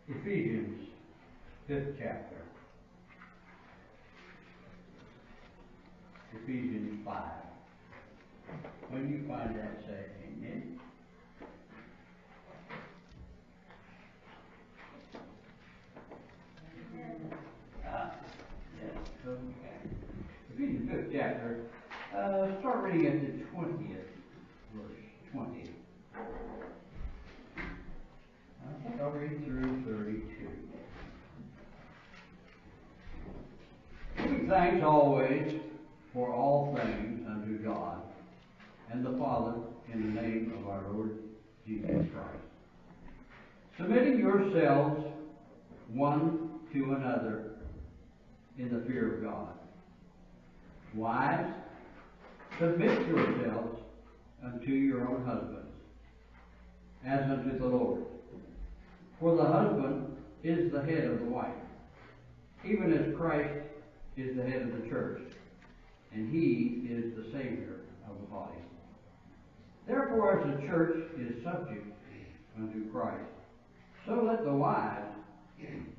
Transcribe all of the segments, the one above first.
Ephesians, 5th chapter. Ephesians 5. When you find that, say amen. Yes, okay. Ephesians 5th chapter. Start reading at the 20th verse. 20. I think I'll read through 32. Giving thanks always for all things unto God and the Father in the name of our Lord Jesus Christ. Submitting yourselves one to another in the fear of God. Wives, submit yourselves unto your own husbands, as unto the Lord. For the husband is the head of the wife, even as Christ is the head of the church, and he is the Savior of the body. Therefore, as the church is subject unto Christ, so let the wives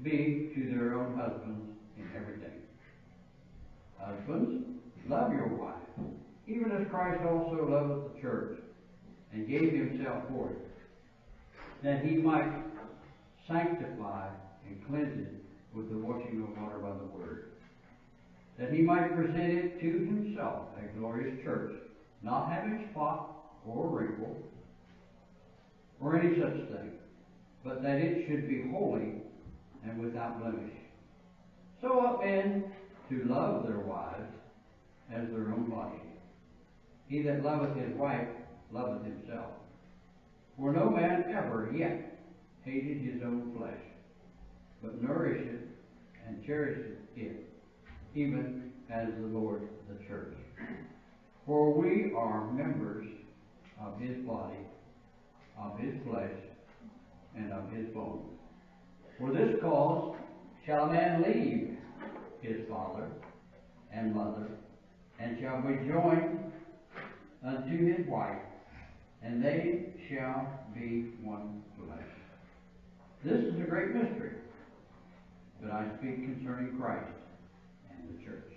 be to their own husbands in everything. Husbands, love your wife, even as Christ also loveth the church, and gave himself for it, that he might sanctify and cleanse it with the washing of water by the word, that he might present it to himself a glorious church, not having spot or wrinkle or any such thing, but that it should be holy and without blemish. So ought men to love their wives as their own body. He that loveth his wife loveth himself. For no man ever yet hated his own flesh, but nourisheth and cherisheth it, even as the Lord the church. For we are members of his body, of his flesh, and of his bones. For this cause shall a man leave his father and mother, and shall be joined unto his wife, and they shall be one flesh. This is a great mystery, but I speak concerning Christ and the church.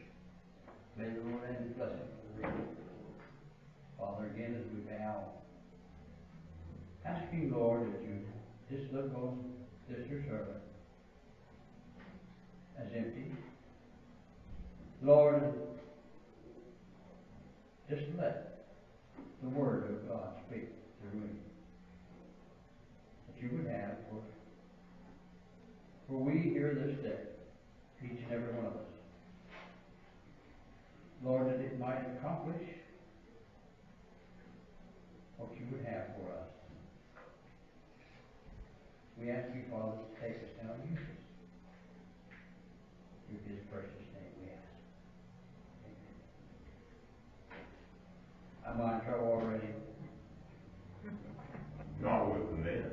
May the Lord add his blessing to the reading. Father, again as we bow, asking, Lord, that you just look on this your servant as empty. Lord, just let the word of God speak through me, that you would have for we here this day, each and every one of us. Lord, that it might accomplish what you would have for us. We ask you, Father, to take us now and use us. In his precious name we ask. Amen. Am I in trouble already? Not with the men.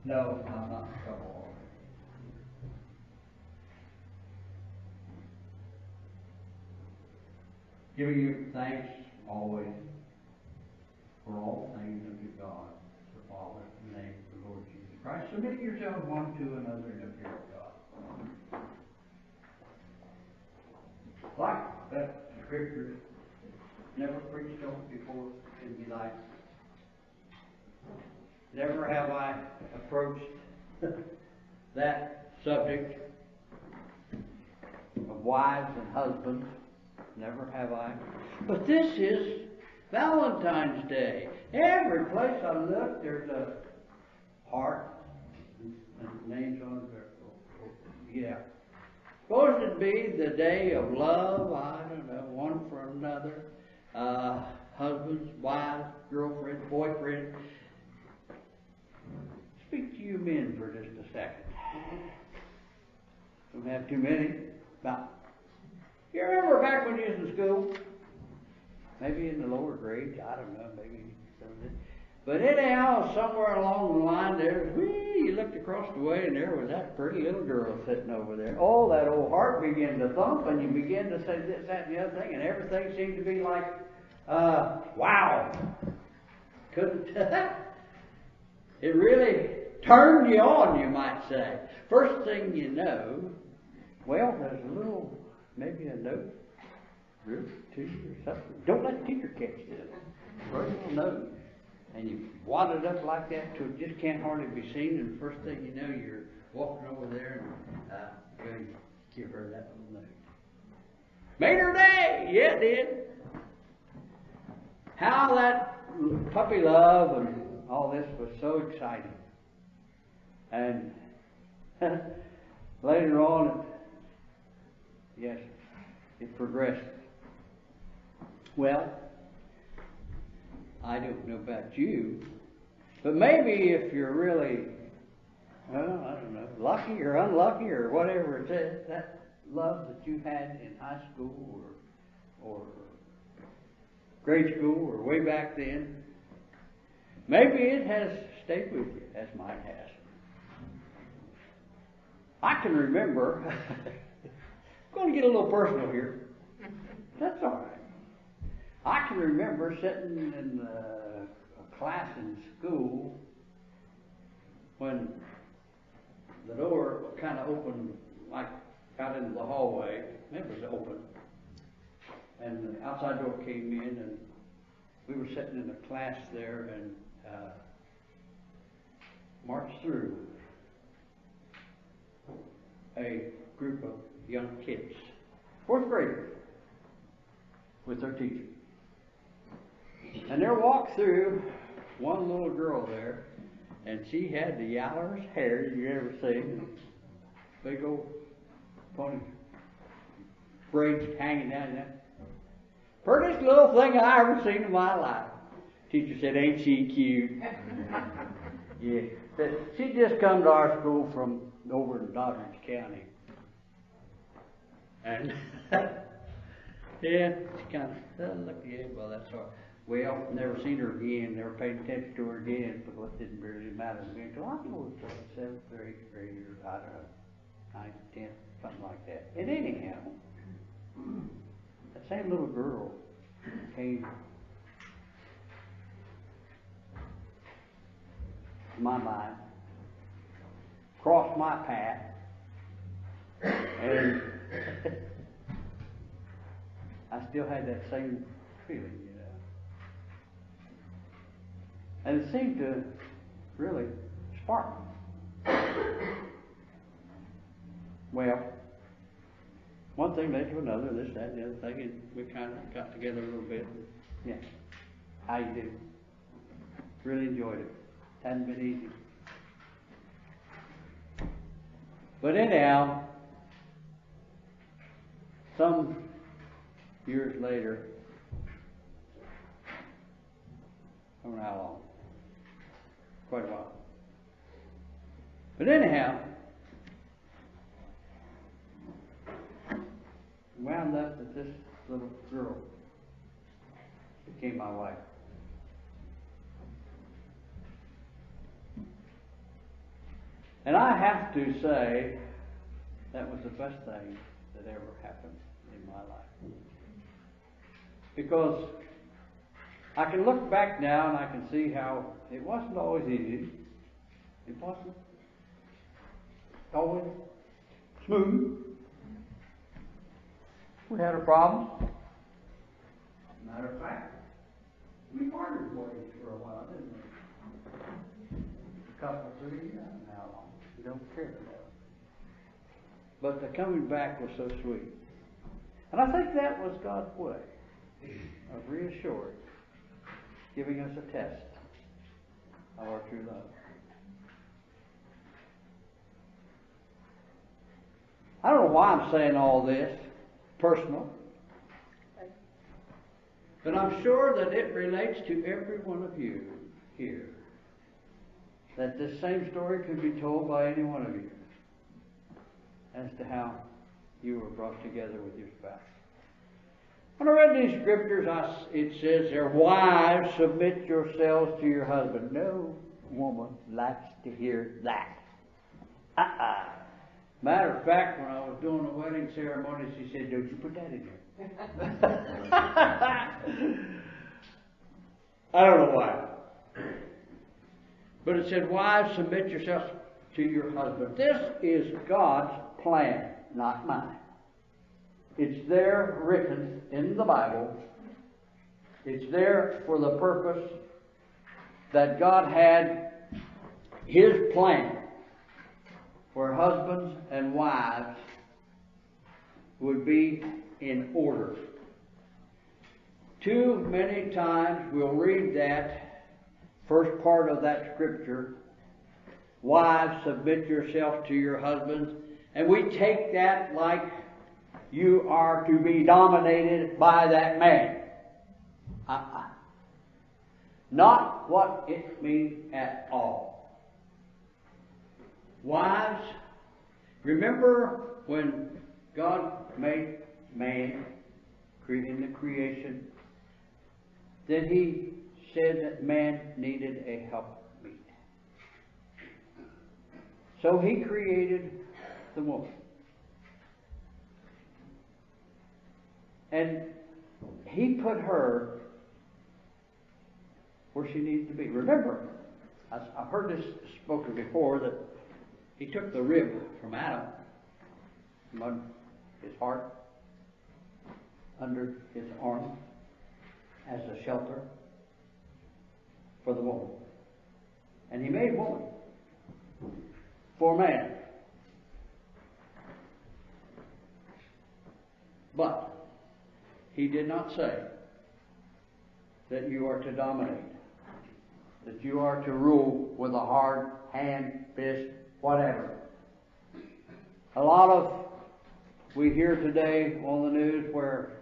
No, I'm not in trouble already. Giving you thanks always for all things unto God, the Father, in the name of the Lord Jesus Christ. Submit yourselves one to another in the fear of God. Like that scripture, never preached on it before in my life. Never have I approached that subject of wives and husbands. Never have I. But this is Valentine's Day. Every place I look, there's a heart and names on it. Yeah. Supposed to be the day of love, I don't know, one for another. Husbands, wives, girlfriends, boyfriends. Speak to you men for just a second. Don't have too many. About, you remember back when you was in school? Maybe in the lower grades, I don't know, maybe some of it. But anyhow, somewhere along the line there, you looked across the way and there was that pretty little girl sitting over there. Oh, that old heart began to thump and you began to say this, that, and the other thing, and everything seemed to be like, wow. Couldn't, it really turned you on, you might say. First thing you know, well, there's a little, maybe a note, or two or something. Don't let the teacher catch this. Right on the nose. And you wad it up like that till it just can't hardly be seen, and the first thing you know, you're walking over there and going to give her that little note. Made her day! Yeah, it did. How that puppy love and all this was so exciting. And later on, yes, it progressed. Well, I don't know about you, but maybe if you're really, well, I don't know, lucky or unlucky or whatever it is, that love that you had in high school or grade school or way back then, maybe it has stayed with you as mine has. I can remember, I'm going to get a little personal here. That's all right. I can remember sitting in a class in school when the door kind of opened, like out into the hallway. It was open. And the outside door came in, and we were sitting in a class there and marched through a group of young kids, fourth graders, with their teacher. And there walked through one little girl there, and she had the yallerest hair you ever seen, big old pony braids hanging down there. Prettiest little thing I ever seen in my life. Teacher said, "Ain't she cute?" Yeah. She just come to our school from over in Doddridge County. And yeah, she kind of looked at it. Well, that's all right. Well, never seen her again, never paid attention to her again, because it didn't really matter to me until I was 7th or 8th grade, or I don't know, 9th, 10th, something like that. And anyhow, that same little girl came to my mind, crossed my path, and I still had that same feeling, you know. And it seemed to really spark me. Well, one thing led to another, this, that, and the other thing, and we kind of got together a little bit. Yeah. How you do? Really enjoyed it. Hadn't been easy. But anyhow, some years later, I don't know how long, quite a while. But anyhow, wound up that this little girl became my wife. And I have to say, that was the best thing that ever happened in my life. Because I can look back now and I can see how it wasn't always easy. It wasn't always smooth. We had our problems. Matter of fact, we parted ways for a while, didn't we? A couple, 3 years, I don't know how long. You don't care to know. But the coming back was so sweet. And I think that was God's way of reassuring, giving us a test of our true love. I don't know why I'm saying all this personal, but I'm sure that it relates to every one of you here. That this same story could be told by any one of you as to how you were brought together with your spouse. When I read these scriptures, it says there, "Wives, submit yourselves to your husband." No woman likes to hear that. Matter of fact, when I was doing the wedding ceremony, she said, "Don't you put that in there." I don't know why. But it said, wives, submit yourselves to your husband. This is God's plan, not mine. It's there written in the Bible. It's there for the purpose that God had His plan where husbands and wives would be in order. Too many times we'll read that first part of that scripture, wives, submit yourself to your husbands, and we take that like you are to be dominated by that man. Not what it means at all. Wives, remember when God made man, in the creation, then He said that man needed a helpmeet. So He created the woman. And He put her where she needed to be. Remember, I've heard this spoken before, that He took the rib from Adam, from his heart, under his arm, as a shelter for the woman. And He made woman for man. But He did not say that you are to dominate, that you are to rule with a hard hand, fist, whatever. A lot of we hear today on the news where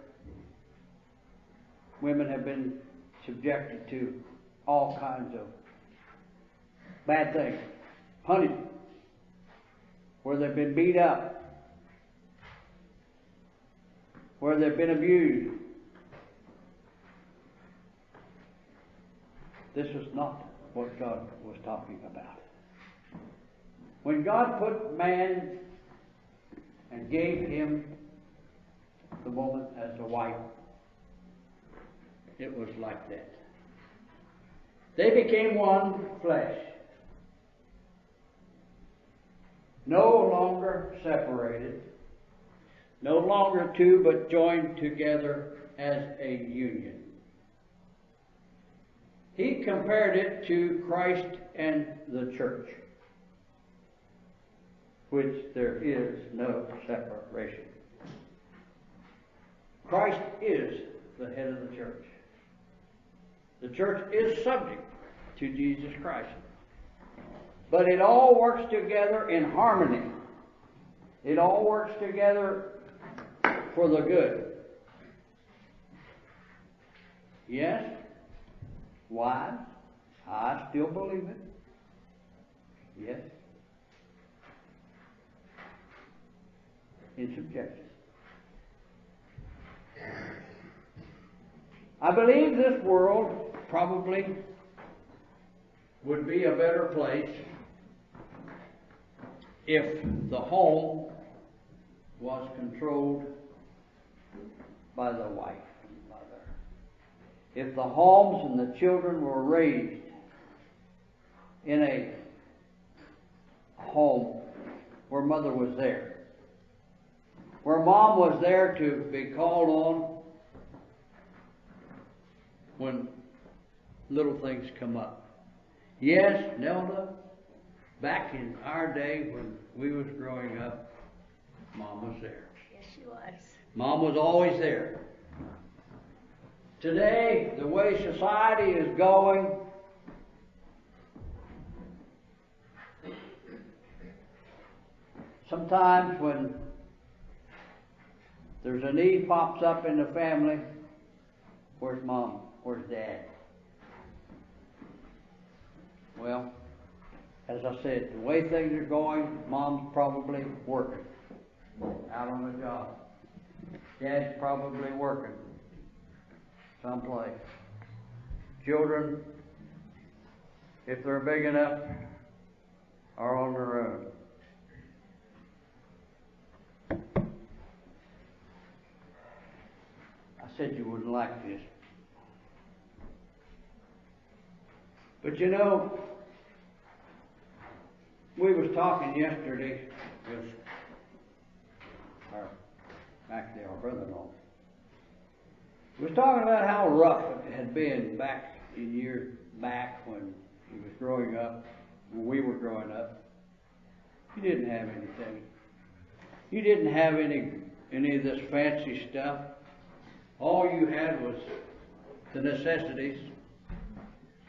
women have been subjected to all kinds of bad things, punishment, where they've been beat up, where they've been abused. This is not what God was talking about. When God put man and gave him the woman as a wife, it was like that. They became one flesh. No longer separated. No longer two, but joined together as a union. He compared it to Christ and the church, which there is no separation. Christ is the head of the church. The church is subject to Jesus Christ. But it all works together in harmony. It all works together for the good. Yes, wives, I still believe it. Yes. In subjection. I believe this world probably would be a better place if the home was controlled by the wife and mother. If the homes and the children were raised in a home where mother was there, where mom was there to be called on when little things come up. Yes, Nelda, back in our day when we was growing up, Mom was there. Yes, she was. Mom was always there. Today, the way society is going, sometimes when there's a need pops up in the family, where's Mom? Where's Dad? Well, as I said, the way things are going, Mom's probably working out on the job. Dad's probably working someplace. Children, if they're big enough, are on their own. I said you wouldn't like this. But you know, We was talking yesterday with our brother-in-law. We was talking about how rough it had been back in years back when he was growing up, when we were growing up. You didn't have anything. You didn't have any of this fancy stuff. All you had was the necessities,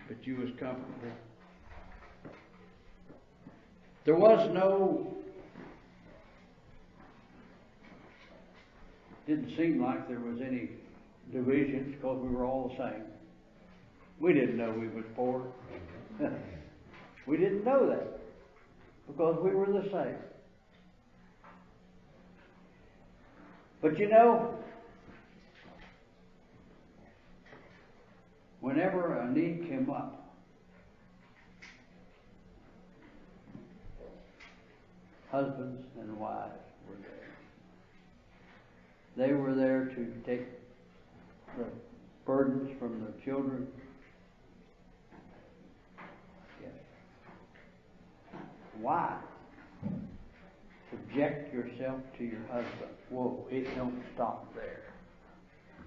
but you was comfortable. There was no, didn't seem like there was any divisions because we were all the same. We didn't know we was poor. We didn't know that because we were the same. But you know, whenever a need came up, husbands and wives were there. They were there to take the burdens from the children. Yes. Why? Subject yourself to your husband. Whoa, it don't stop there.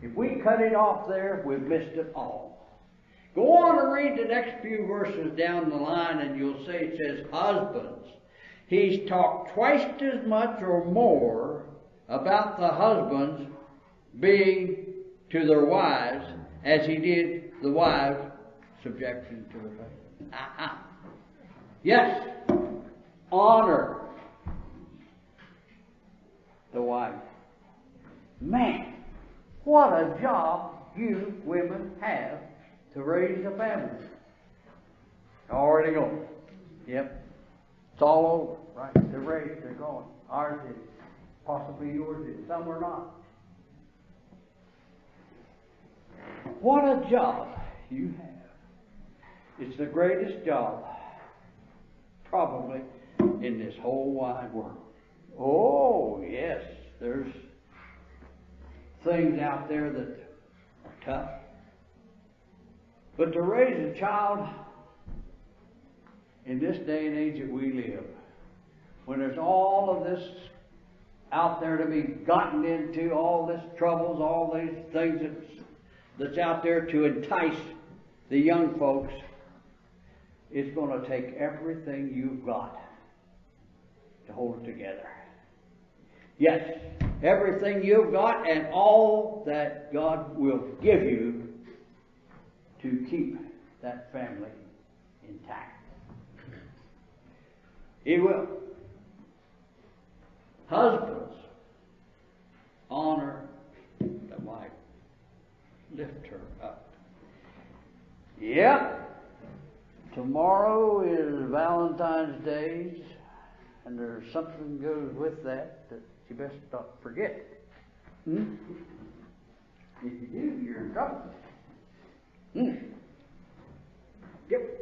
If we cut it off there, we've missed it all. Go on and read the next few verses down the line and you'll see it says, husbands. He's talked twice as much or more about the husbands being to their wives as he did the wives subjection to their husbands. Yes, honor the wife. Man, what a job you women have to raise a family. Already going. Yep. It's all over, right? They're raised, they're going. Ours is. Possibly yours is. Some are not. What a job you have. It's the greatest job probably in this whole wide world. Oh, yes, there's things out there that are tough. But to raise a child in this day and age that we live, when there's all of this out there to be gotten into, all this troubles, all these things that's out there to entice the young folks, it's going to take everything you've got to hold it together. Yes, everything you've got and all that God will give you to keep that family intact. He will. Husbands, honor the wife. Lift her up. Yep. Tomorrow is Valentine's Day, and there's something goes with that you best not forget. If you do, you're in trouble. Yep.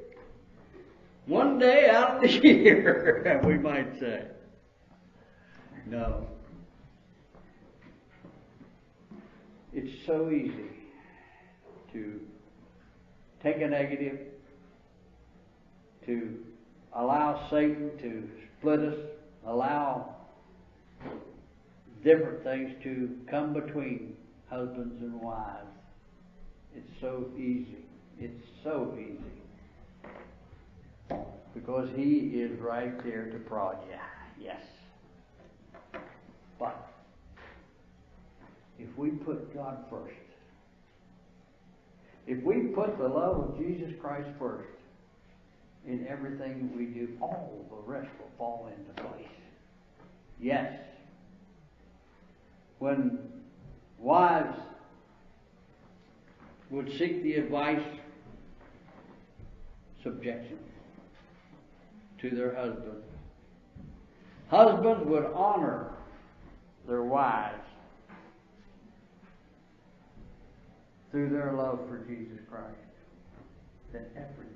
One day out of the year, we might say. No. It's so easy to take a negative, to allow Satan to split us, allow different things to come between husbands and wives. It's so easy. It's so easy. Because he is right there to prod you. Yes. But if we put God first, if we put the love of Jesus Christ first in everything we do, all the rest will fall into place. Yes. When wives would seek the advice, subjection to their husband. Husbands would honor their wives through their love for Jesus Christ. Then everything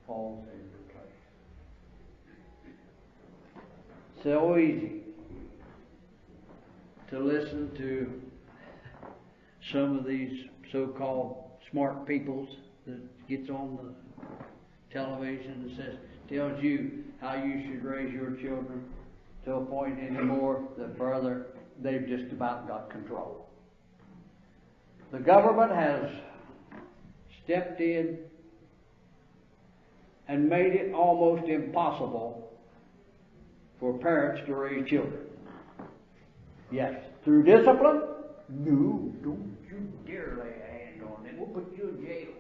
falls into place. So easy to listen to some of these so-called smart peoples that gets on television that tells you how you should raise your children to a point anymore that further they've just about got control. The government has stepped in and made it almost impossible for parents to raise children. Yes. Through discipline? No, don't you dare lay a hand on them. We'll put you in jail.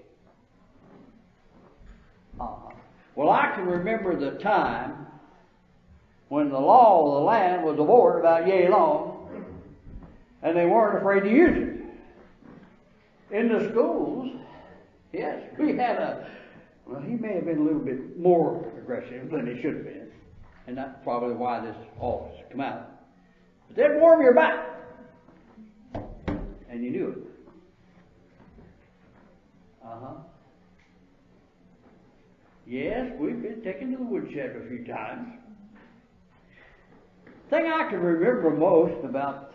Well, I can remember the time when the law of the land was a board about yay long, and they weren't afraid to use it. In the schools, yes, we had well, he may have been a little bit more aggressive than he should have been, and that's probably why this all has come out. But they'd warm your back, and you knew it. Yes, we've been taken to the woodshed a few times. The thing I can remember most about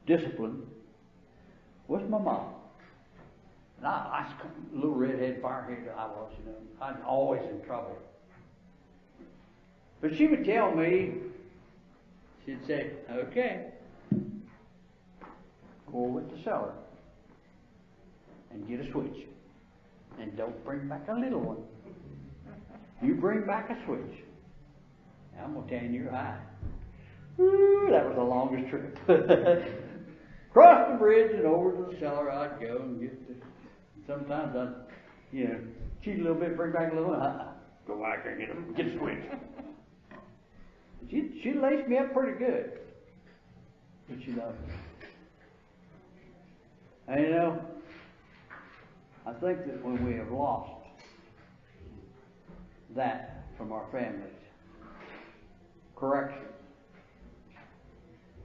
discipline was my mom. And I was a little redhead firehead I was, you know. I was always in trouble. But she would tell me, she'd say, okay, go over to the cellar and get a switch. And don't bring back a little one. You bring back a switch. I'm going to tan your eye. Ooh, that was the longest trip. Cross the bridge and over to the cellar I'd go and get this. Sometimes I'd, cheat a little bit, bring back a little one. Go back there and get a switch. She laced me up pretty good. But she loved me. And I think that when we have lost that from our families, correction,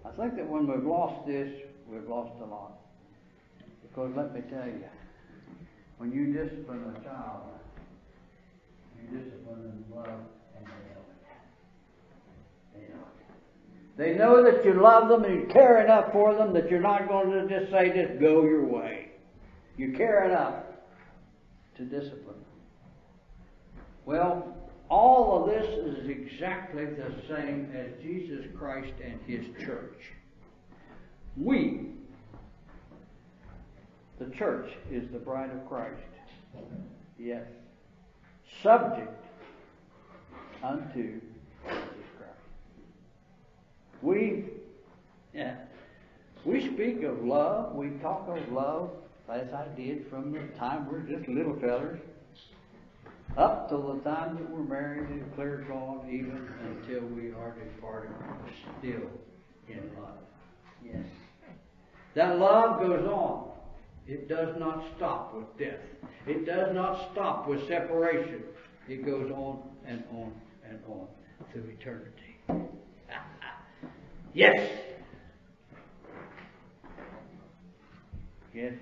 I think that when we've lost this, we've lost a lot. Because let me tell you, when you discipline a child, you discipline them in love, and they know it. They know that you love them and you care enough for them that you're not going to just say, just go your way. You care enough to discipline. Well, all of this is exactly the same as Jesus Christ and His church. We, the church, is the bride of Christ. Yes. Subject unto Jesus Christ. We speak of love, we talk of love, as I did from the time we're just little fellers, up till the time that we're married and clear gone, even until we are departed, still in love. Yes. That love goes on. It does not stop with death. It does not stop with separation. It goes on and on and on through eternity. Yes! Yes,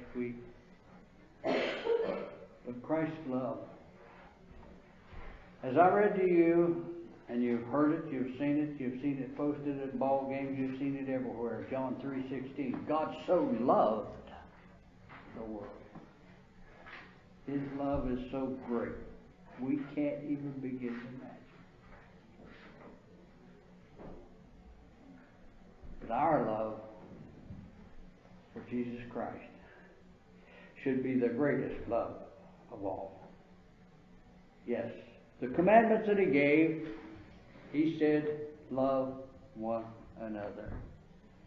but Christ's love. As I read to you, and you've heard it, you've seen it posted at ball games, you've seen it everywhere. John 3:16. God so loved the world. His love is so great, we can't even begin to imagine. But our love for Jesus Christ should be the greatest love of all. Yes, the commandments that He gave, He said, love one another.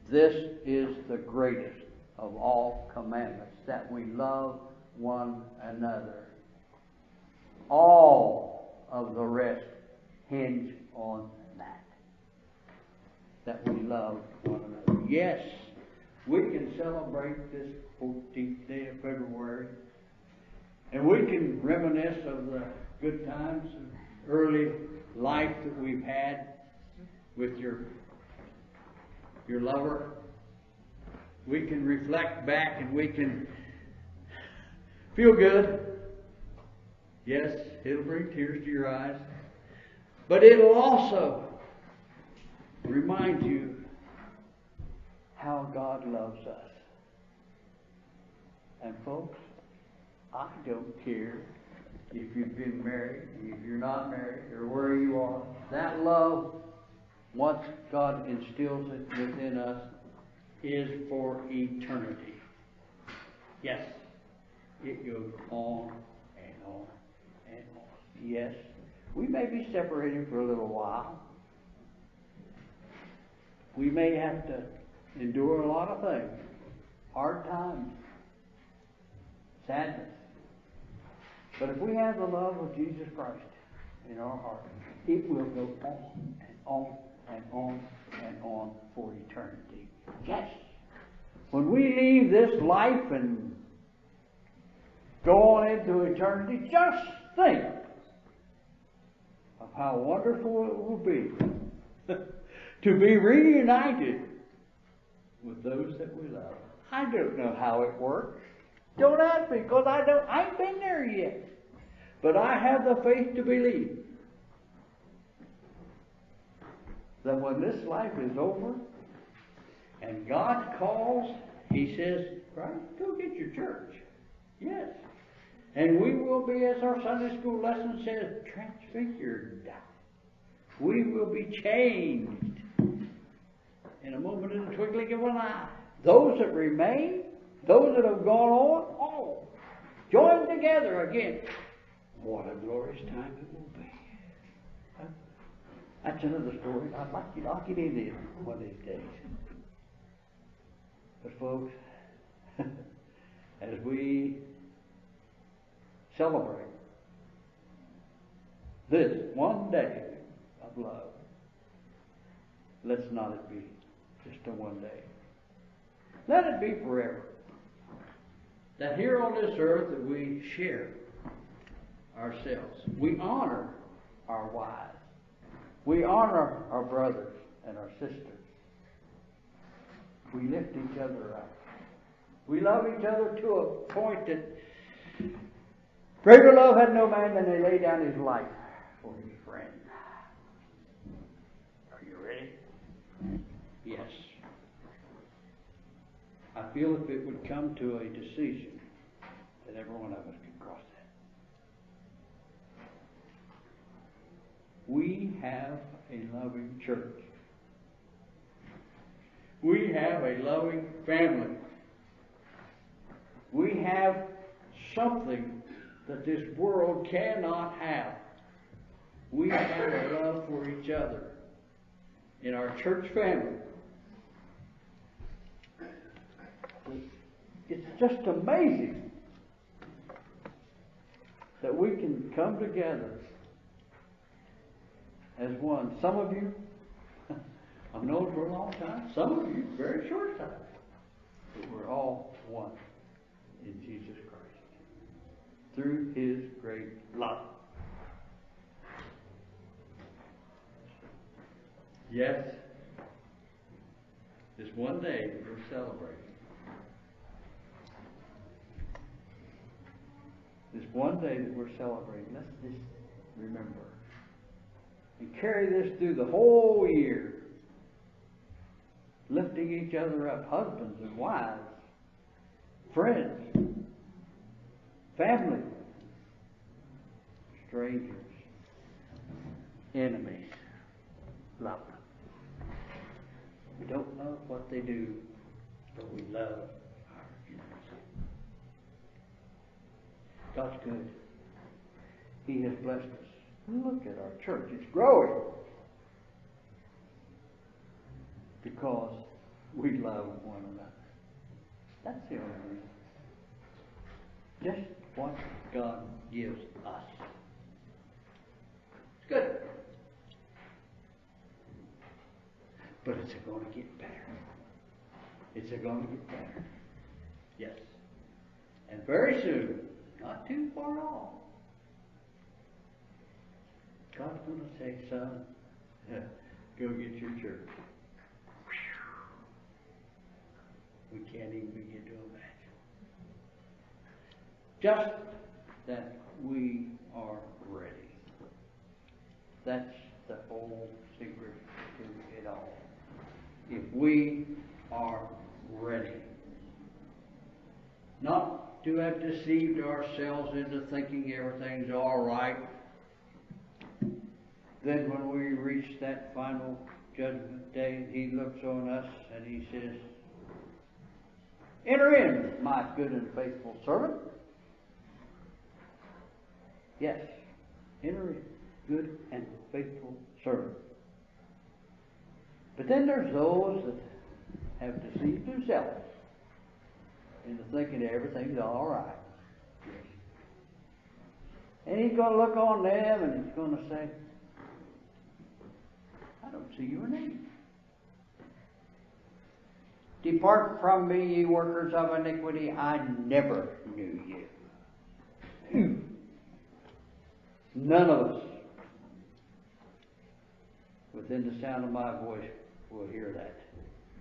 This is the greatest of all commandments, that we love one another. All of the rest hinge on that we love one another. Yes, we can celebrate this 14th day of February, and we can reminisce of the good times and early life that we've had with your lover. We can reflect back and we can feel good. Yes, it'll bring tears to your eyes. But it'll also remind you how God loves us. And folks, I don't care if you've been married, if you're not married, or where you are. That love, once God instills it within us, is for eternity. Yes, it goes on and on and on. Yes, we may be separated for a little while. We may have to endure a lot of things, hard times, sadness. But if we have the love of Jesus Christ in our heart, it will go on and on and on and on for eternity. Yes. When we leave this life and go on into eternity, just think of how wonderful it will be to be reunited with those that we love. I don't know how it works. Don't ask me, because I ain't been there yet. But I have the faith to believe that when this life is over and God calls, He says, right, go get your church. Yes. And we will be, as our Sunday school lesson says, transfigured. We will be changed in a moment, in the twinkling of an eye. Those that remain, those that have gone on, all joined together again. What a glorious time it will be. That's another story. I'd like to get into it one of these days. But folks, as we celebrate this one day of love, let's not it be just a one day. Let it be forever. That here on this earth that we share ourselves. We honor our wives. We honor our brothers and our sisters. We lift each other up. We love each other to a point that greater love had no man than they lay down his life for his friend. Are you ready? Yes. I feel if it would come to a decision that every one of us could cross that. We have a loving church. We have a loving family. We have something that this world cannot have. We have a love for each other in our church family. It's just amazing that we can come together as one. Some of you, I've known for a long time. Some of you, very short time. But we're all one in Jesus Christ through His great love. Yes, this one day we're celebrating. This one day that we're celebrating, let's just remember and carry this through the whole year, lifting each other up, husbands and wives, friends, family, strangers, enemies, love them. We don't know what they do, but we love our enemies. God's good. He has blessed us. Look at our church. It's growing. Because we love one another. That's the only reason. Just what God gives us. It's good. But it's going to get better. It's going to get better. Yes. And very soon, not too far off, God's going to say, son, go get your church. We can't even begin to imagine. Just that we are ready. That's the whole secret to it all. If we are ready. Not to have deceived ourselves into thinking everything's all right. Then when we reach that final judgment day, He looks on us and He says, "Enter in, my good and faithful servant." Yes, enter in, good and faithful servant. But then there's those that have deceived themselves into thinking everything's all right. Yes. And He's going to look on them and He's going to say, "I don't see your name. Depart from me, ye workers of iniquity, I never knew you." None of us within the sound of my voice will hear that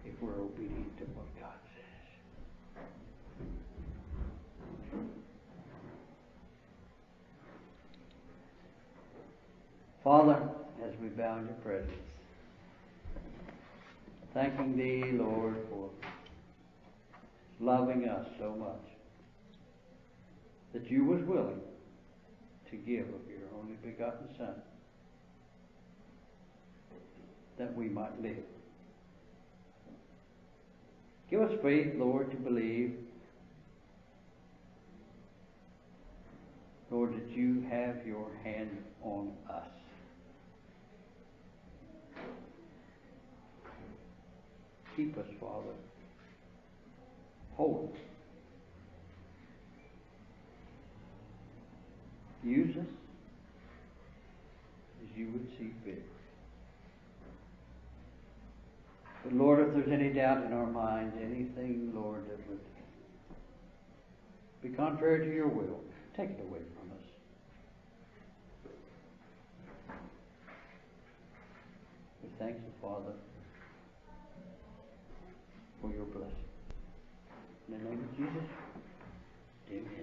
if we're obedient to what God says. Father, as we bow in your presence, thanking Thee, Lord, for loving us so much that You was willing to give of Your only begotten Son, that we might live. Give us faith, Lord, to believe, Lord, that You have Your hand on us. Keep us, Father, holy. Use us as You would see fit. But Lord, if there's any doubt in our minds, anything, Lord, that would be contrary to Your will, take it away from us. We thank You, Father, for Your blessing. In the name of Jesus, amen.